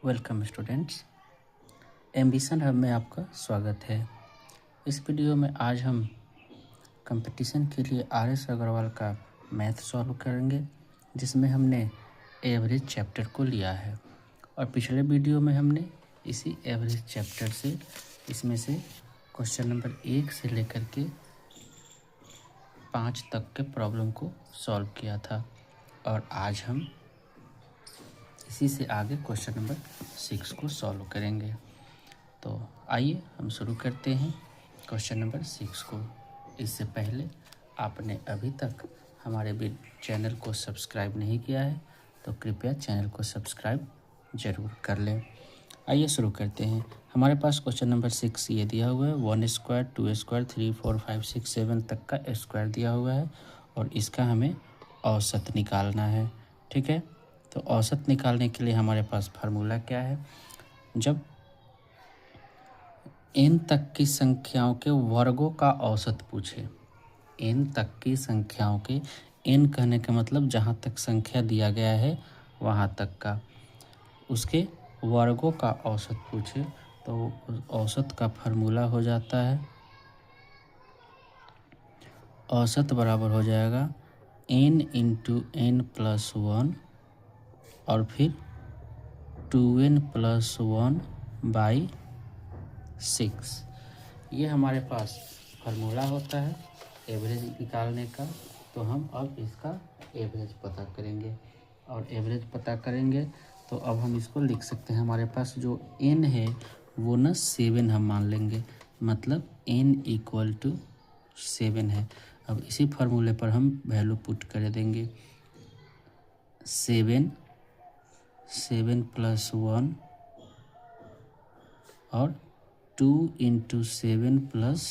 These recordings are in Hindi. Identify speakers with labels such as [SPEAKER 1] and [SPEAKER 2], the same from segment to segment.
[SPEAKER 1] वेलकम स्टूडेंट्स, एम्बिशन हब में आपका स्वागत है। इस वीडियो में आज हम कंपटीशन के लिए RS अग्रवाल का मैथ सॉल्व करेंगे, जिसमें हमने एवरेज चैप्टर को लिया है। और पिछले वीडियो में हमने इसी एवरेज चैप्टर से इसमें से क्वेश्चन नंबर 1 से लेकर के 5 तक के प्रॉब्लम को सॉल्व किया था। और आज हम इसी से आगे क्वेश्चन नंबर 6 को सॉल्व करेंगे। तो आइए हम शुरू करते हैं क्वेश्चन नंबर 6 को। इससे पहले आपने अभी तक हमारे चैनल को सब्सक्राइब नहीं किया है तो कृपया चैनल को सब्सक्राइब ज़रूर कर लें। आइए शुरू करते हैं। हमारे पास क्वेश्चन नंबर 6 ये दिया हुआ है, 1 स्क्वायर 2 स्क्वायर 3 4 5 6 7 तक का स्क्वायर दिया हुआ है और इसका हमें औसत निकालना है। ठीक है, तो औसत निकालने के लिए हमारे पास फार्मूला क्या है? जब n तक की संख्याओं के वर्गों का औसत पूछे, n तक की संख्याओं के, n कहने का मतलब जहाँ तक संख्या दिया गया है वहाँ तक का, उसके वर्गों का औसत पूछे तो औसत का फार्मूला हो जाता है, औसत बराबर हो जाएगा n इंटू एन प्लस 1 और फिर 2n प्लस 1 बाई 6। ये हमारे पास फार्मूला होता है एवरेज निकालने का। तो हम अब इसका एवरेज पता करेंगे और एवरेज पता करेंगे तो अब हम इसको लिख सकते हैं। हमारे पास जो n है वो ना 7 हम मान लेंगे, मतलब n इक्वल टू 7 है। अब इसी फार्मूले पर हम वैल्यू पुट कर देंगे, 7 प्लस 1 और 2 इंटू 7 प्लस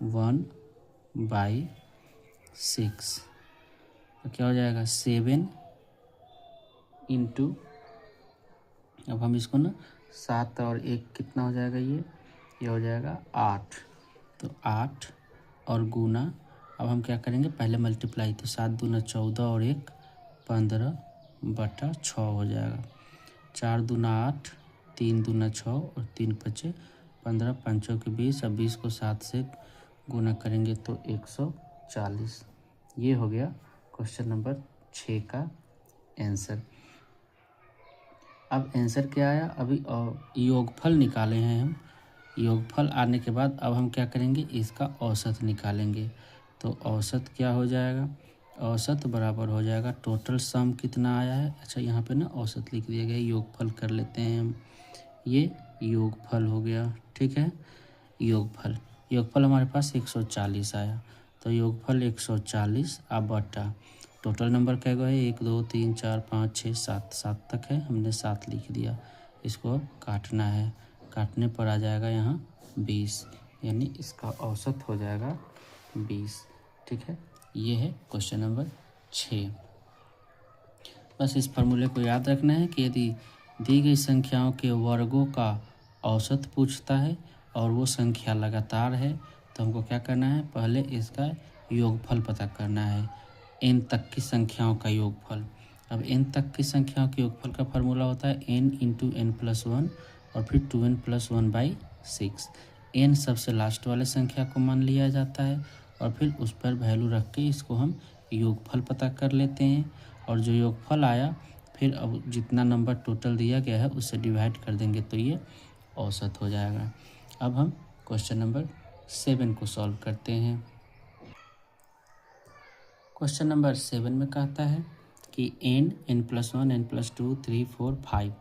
[SPEAKER 1] 1 बाई 6। तो क्या हो जाएगा 7 इंटू, अब हम इसको ना 7 और 1 कितना हो जाएगा, ये हो जाएगा 8। तो 8 और गुना, अब हम क्या करेंगे, पहले मल्टीप्लाई, तो 7 दूना 14 और 1 15/6 हो जाएगा। 4 दूना 8, 3 दूना 6 और 3 पचे 15, 5 के 20। अब 20 को 7 से गुना करेंगे तो 140। ये हो गया क्वेश्चन नंबर 6 का आंसर। अब आंसर क्या आया, अभी योगफल निकाले हैं हम। योगफल आने के बाद अब हम क्या करेंगे, इसका औसत निकालेंगे। तो औसत क्या हो जाएगा, औसत बराबर हो जाएगा, टोटल सम कितना आया है। अच्छा, यहाँ पे ना औसत लिख दिया गया, योगफल कर लेते हैं हम। ये योगफल हो गया, ठीक है। योगफल हमारे पास 140 आया। तो योगफल 140 अब बटा टोटल नंबर क्या गए, 1 2 3 4 5 6 7 तक है, हमने 7 लिख दिया। इसको अब काटना है, काटने पर आ जाएगा यहाँ 20, यानी इसका औसत हो जाएगा 20। ठीक है, ये है क्वेश्चन नंबर 6। बस इस फार्मूले को याद रखना है कि यदि दी गई संख्याओं के वर्गों का औसत पूछता है और वो संख्या लगातार है तो हमको क्या करना है, पहले इसका योगफल पता करना है, n तक की संख्याओं का योगफल। अब n तक की संख्याओं के योगफल का फार्मूला होता है n इंटू एन प्लस 1 और फिर 2n प्लस 1 बाई 6। n सबसे लास्ट वाले संख्या को मान लिया जाता है और फिर उस पर वैल्यू रख के इसको हम योगफल पता कर लेते हैं। और जो योगफल आया फिर अब जितना नंबर टोटल दिया गया है उससे डिवाइड कर देंगे तो ये औसत हो जाएगा। अब हम क्वेश्चन नंबर 7 को सॉल्व करते हैं। क्वेश्चन नंबर 7 में कहता है कि n प्लस 1 n प्लस 2 3 4 5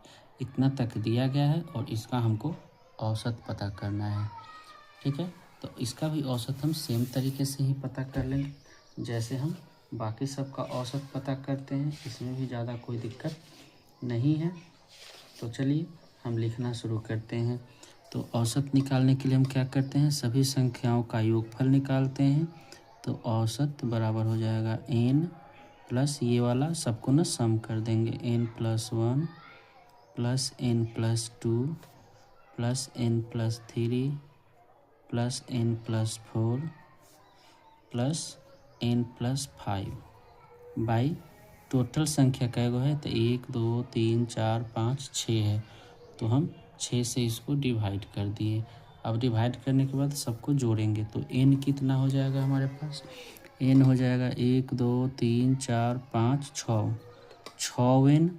[SPEAKER 1] इतना तक दिया गया है और इसका हमको औसत पता करना है। ठीक है, तो इसका भी औसत हम सेम तरीके से ही पता कर लेंगे जैसे हम बाकी सब का औसत पता करते हैं, इसमें भी ज़्यादा कोई दिक्कत नहीं है। तो चलिए हम लिखना शुरू करते हैं। तो औसत निकालने के लिए हम क्या करते हैं, सभी संख्याओं का योगफल निकालते हैं। तो औसत बराबर हो जाएगा n प्लस ये वाला सबको ना सम कर देंगे, n plus 1 plus n plus 2 plus n plus 3 plus n plus 4 plus n plus 5 by total संख्या कैगो है, तो 1 2 3 4 5 6 है, तो हम 6 से इसको डिवाइड कर दिए। अब डिवाइड करने के बाद सबको जोड़ेंगे तो n कितना हो जाएगा हमारे पास, n हो जाएगा 1 2 3 4 5 6n,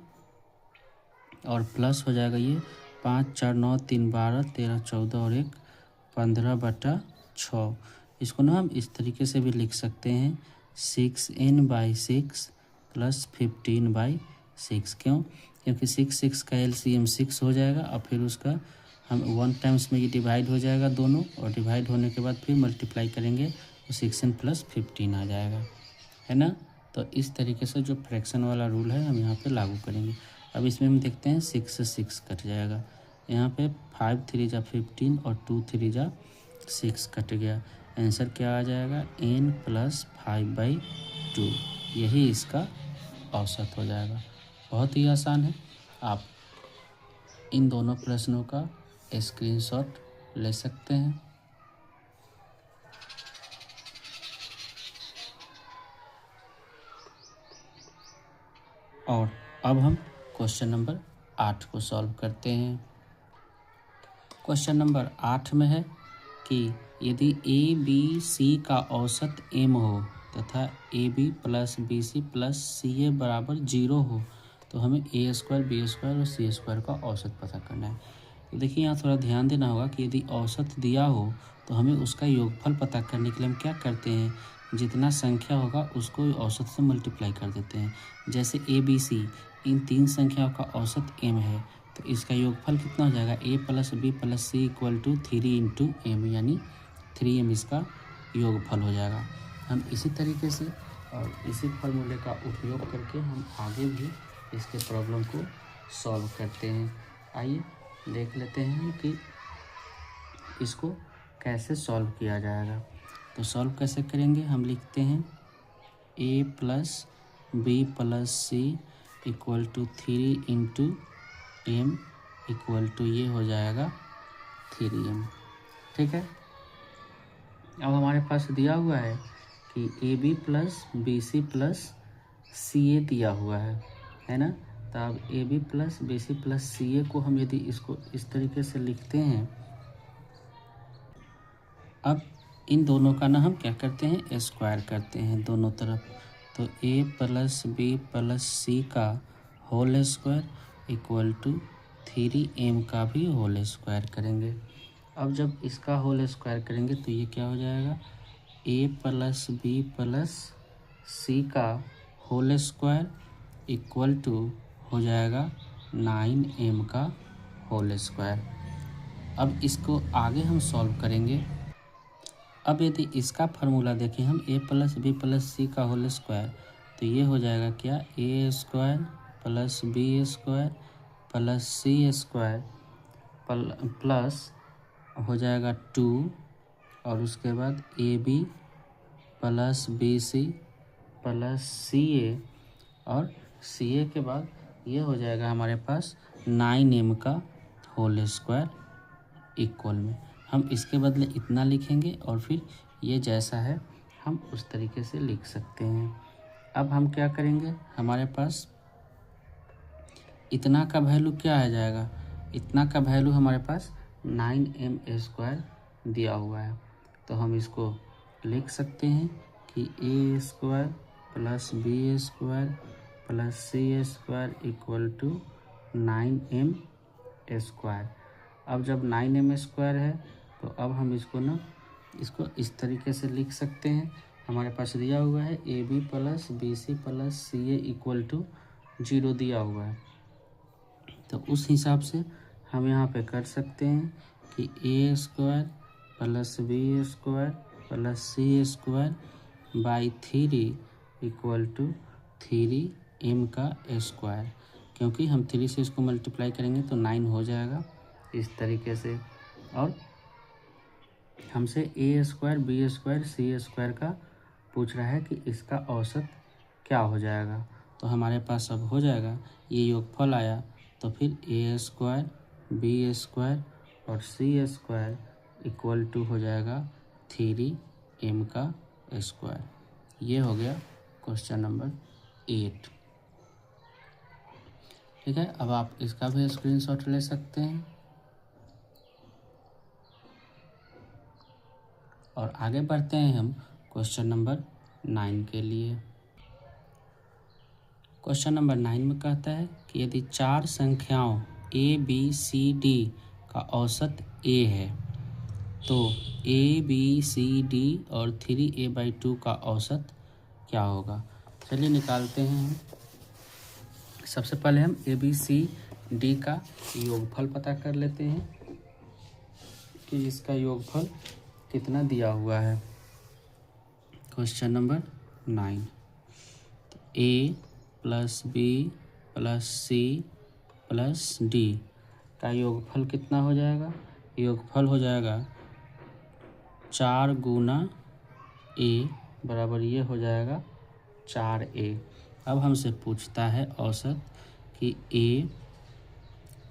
[SPEAKER 1] और प्लस हो जाएगा ये 5 4 9 3 12 13 14 और 1 15/6। इसको ना हम इस तरीके से भी लिख सकते हैं 6n/6 प्लस 15/6। क्यों? क्योंकि 6 का LCM 6 हो जाएगा और फिर उसका हम 1 टाइम्स में ये डिवाइड हो जाएगा दोनों, और डिवाइड होने के बाद फिर मल्टीप्लाई करेंगे तो 6n + 15 आ जाएगा, है ना। तो इस तरीके से जो फ्रैक्शन वाला रूल है हम यहाँ पे लागू करेंगे। अब इसमें हम देखते हैं 6 से 6 कट जाएगा, यहाँ पे 5 3 जा 15 और 2 3 जा 6 कट गया। आंसर क्या आ जाएगा, n + 5/2, यही इसका औसत हो जाएगा। बहुत ही आसान है। आप इन दोनों प्रश्नों का स्क्रीनशॉट ले सकते हैं। और अब हम क्वेश्चन नंबर 8 को सॉल्व करते हैं। क्वेश्चन नंबर 8 में है कि यदि ABC का औसत m हो तथा AB + BC + CA = 0 हो तो हमें A² B² और C² का औसत पता करना है। तो देखिए यहाँ थोड़ा ध्यान देना होगा कि यदि औसत दिया हो तो हमें उसका योगफल पता करने के लिए हम क्या करते हैं, जितना संख्या होगा उसको औसत से मल्टीप्लाई कर देते हैं। जैसे ABC, इन 3 संख्याओं का औसत m है, तो इसका योगफल कितना हो जाएगा, A + B + C = 3 × m, यानी 3m इसका योगफल हो जाएगा। हम इसी तरीके से और इसी फार्मूले का उपयोग करके हम आगे भी इसके प्रॉब्लम को सॉल्व करते हैं। आइए देख लेते हैं कि इसको कैसे सॉल्व किया जाएगा। तो सॉल्व कैसे करेंगे, हम लिखते हैं A + B + C = 3 × m = ये हो जाएगा 3m। ठीक है। अब हमारे पास दिया हुआ है कि AB + BC + CA दिया हुआ है ना। तो अब AB + BC + CA को हम यदि इसको इस तरीके से लिखते हैं, अब इन दोनों का ना हम क्या करते हैं, स्क्वायर करते हैं दोनों तरफ। तो A + B + C का होल स्क्वायर = 3m का भी होल स्क्वायर करेंगे। अब जब इसका होल स्क्वायर करेंगे तो ये क्या हो जाएगा, A + B + C का होल स्क्वायर = हो जाएगा 9m का होल स्क्वायर। अब इसको आगे हम सॉल्व करेंगे। अब यदि इसका फार्मूला देखें हम A + B + C का होल स्क्वायर, तो ये हो जाएगा क्या, A² + B² + C² प्लस हो जाएगा 2, और उसके बाद AB + BC + CA, और CA के बाद ये हो जाएगा हमारे पास 9m का होल स्क्वायर इक्वल में। हम इसके बदले इतना लिखेंगे और फिर ये जैसा है हम उस तरीके से लिख सकते हैं। अब हम क्या करेंगे, हमारे पास इतना का वैल्यू क्या आ जाएगा, इतना का वैल्यू हमारे पास 9m² दिया हुआ है। तो हम इसको लिख सकते हैं कि A² + B² + C² = 9m²। अब जब 9m² है तो अब हम इसको इस तरीके से लिख सकते हैं। हमारे पास दिया हुआ है AB + BC + CA = 0 दिया हुआ है, तो उस हिसाब से हम यहाँ पे कर सकते हैं कि A² + B² + C² / 3 = 3m का स्क्वायर, क्योंकि हम 3 से इसको मल्टीप्लाई करेंगे तो 9 हो जाएगा इस तरीके से। और हमसे A² B² C² का पूछ रहा है कि इसका औसत क्या हो जाएगा। तो हमारे पास अब हो जाएगा, ये योगफल आया तो फिर A² B² और C² = हो जाएगा 3m का स्क्वायर। ये हो गया क्वेश्चन नंबर 8। ठीक है, अब आप इसका भी स्क्रीनशॉट ले सकते हैं और आगे बढ़ते हैं हम क्वेश्चन नंबर 9 के लिए। क्वेश्चन नंबर 9 में कहता है कि यदि 4 संख्याओं ए बी सी डी का औसत ए है तो ए बी सी डी और 3a/2 का औसत क्या होगा। चलिए निकालते हैं हम। सबसे पहले हम ए बी सी डी का योगफल पता कर लेते हैं कि इसका योगफल कितना दिया हुआ है। क्वेश्चन नंबर 9, तो A plus B plus C plus D का योगफल कितना हो जाएगा। योगफल हो जाएगा 4 गुना ए बराबर ये हो जाएगा 4a। अब हमसे पूछता है औसत कि A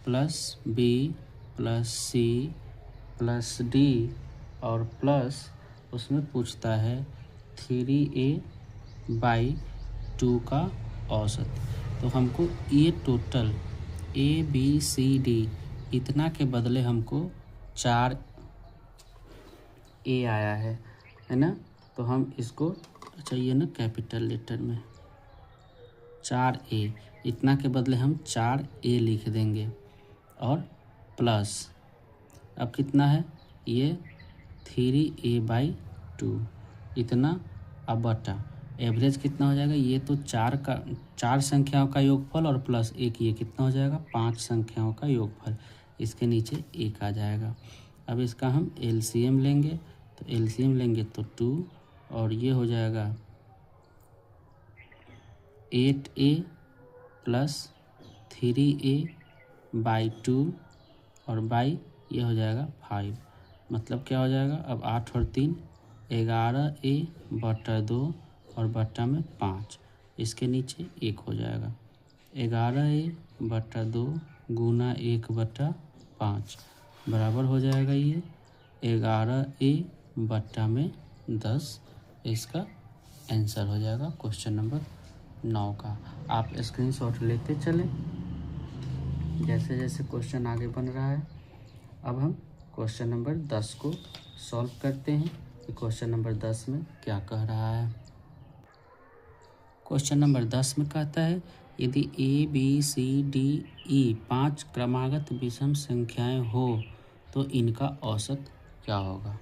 [SPEAKER 1] plus B plus C plus D और प्लस उसमें पूछता है 3a/2 का औसत। तो हमको ये total A B C D इतना के बदले हमको 4a आया है ना। तो हम इसको चाहिए ना कैपिटल लेटर में 4a, इतना के बदले हम 4a लिख देंगे और प्लस अब कितना है ये 3a/2 इतना। अब बटा एवरेज कितना हो जाएगा, ये तो 4 संख्याओं का योगफल और प्लस 1 ये कितना हो जाएगा 5 संख्याओं का योगफल। इसके नीचे 1 आ जाएगा। अब इसका हम एलसीएम लेंगे, तो एलसीएम लेंगे तो 2 और ये हो जाएगा 8a प्लस 3a/2 और बाई ये हो जाएगा 5। मतलब क्या हो जाएगा, अब 8 और 3 11a/2 और बट्टा में 5, इसके नीचे 1 हो जाएगा। 11a/2 गुना 1/5 बराबर हो जाएगा ये 11a/10। इसका आंसर हो जाएगा क्वेश्चन नंबर 9 का। आप स्क्रीनशॉट लेते चलें जैसे जैसे क्वेश्चन आगे बन रहा है। अब हम क्वेश्चन नंबर 10 को सॉल्व करते हैं कि क्वेश्चन नंबर 10 में क्या कह रहा है। क्वेश्चन नंबर 10 में कहता है यदि ए बी सी डी ई 5 क्रमागत विषम संख्याएं हो तो इनका औसत क्या होगा।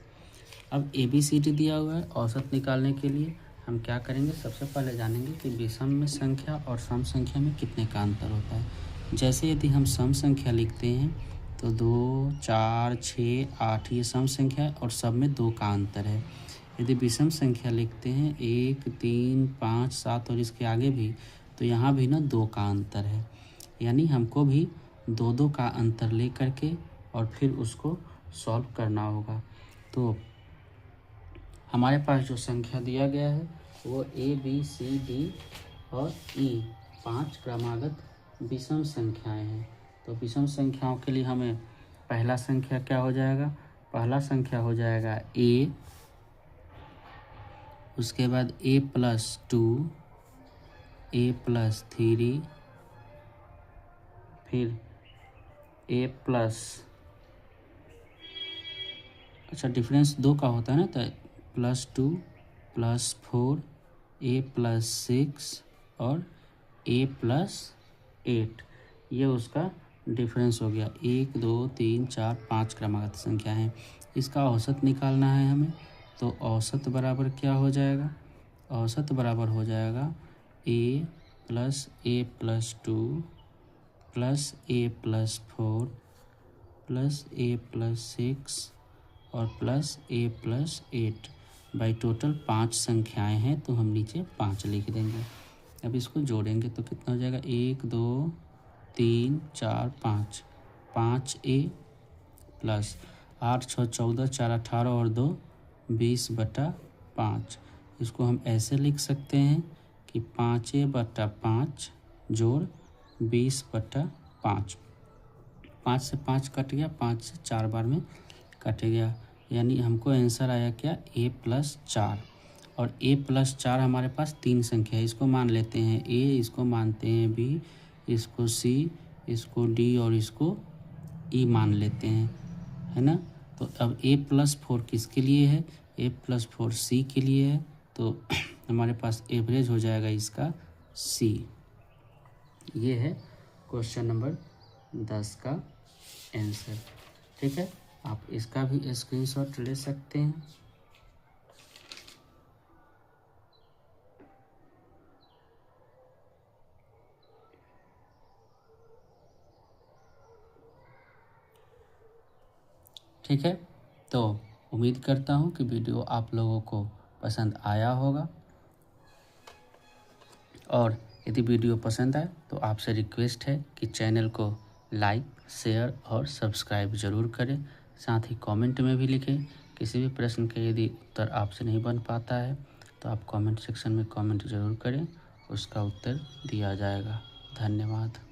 [SPEAKER 1] अब ए बी सी डी दिया हुआ है, औसत निकालने के लिए हम क्या करेंगे, सबसे पहले जानेंगे कि विषम में संख्या और सम संख्या में कितने का अंतर होता है। जैसे यदि हम सम संख्या लिखते हैं तो 2 4 6 8 ये सम संख्या है और सब में 2 का अंतर है। यदि विषम संख्या लिखते हैं 1 3 5 7 और इसके आगे भी, तो यहाँ भी ना 2 का अंतर है। यानी हमको भी 2 का अंतर ले करके और फिर उसको सॉल्व करना होगा। तो हमारे पास जो संख्या दिया गया है वो ए बी सी डी और ई 5 क्रमागत विषम संख्याएं हैं। तो विषम संख्याओं के लिए हमें पहला संख्या क्या हो जाएगा, पहला संख्या हो जाएगा ए, उसके बाद a+2 a+3 फिर अच्छा डिफरेंस 2 का होता है ना, तो +2 +4 a+6 और a+8 ये उसका डिफरेंस हो गया। 1 2 3 4 5 क्रमागत संख्या है। इसका औसत निकालना है हमें। तो औसत बराबर क्या हो जाएगा, औसत बराबर हो जाएगा a + a+2 + a+4 + a+6 और +a+8 बाई टोटल 5 संख्याएं हैं, तो हम नीचे 5 लिख देंगे। अब इसको जोड़ेंगे तो कितना हो जाएगा 1 2 3 4 5 5a प्लस 8 6 14 4 18 और 2 20/5। इसको हम ऐसे लिख सकते हैं कि 5a/5 जोड़ 20/5। 5 से 5 कट गया, 5 से 4 बार में कट गया, यानी हमको आंसर आया क्या a+4। और a+4 हमारे पास 3 संख्या है, इसको मान लेते हैं a, इसको मानते हैं b, इसको सी, इसको डी और इसको ई मान लेते हैं, है ना। तो अब a+4 किसके लिए है, a+4 सी के लिए है, तो हमारे पास एवरेज हो जाएगा इसका सी। ये है क्वेश्चन नंबर 10 का आंसर। ठीक है, आप इसका भी स्क्रीनशॉट ले सकते हैं। ठीक है, तो उम्मीद करता हूँ कि वीडियो आप लोगों को पसंद आया होगा, और यदि वीडियो पसंद आए तो आपसे रिक्वेस्ट है कि चैनल को लाइक, शेयर और सब्सक्राइब ज़रूर करें। साथ ही कमेंट में भी लिखें, किसी भी प्रश्न के यदि उत्तर आपसे नहीं बन पाता है तो आप कमेंट सेक्शन में कमेंट ज़रूर करें, उसका उत्तर दिया जाएगा। धन्यवाद।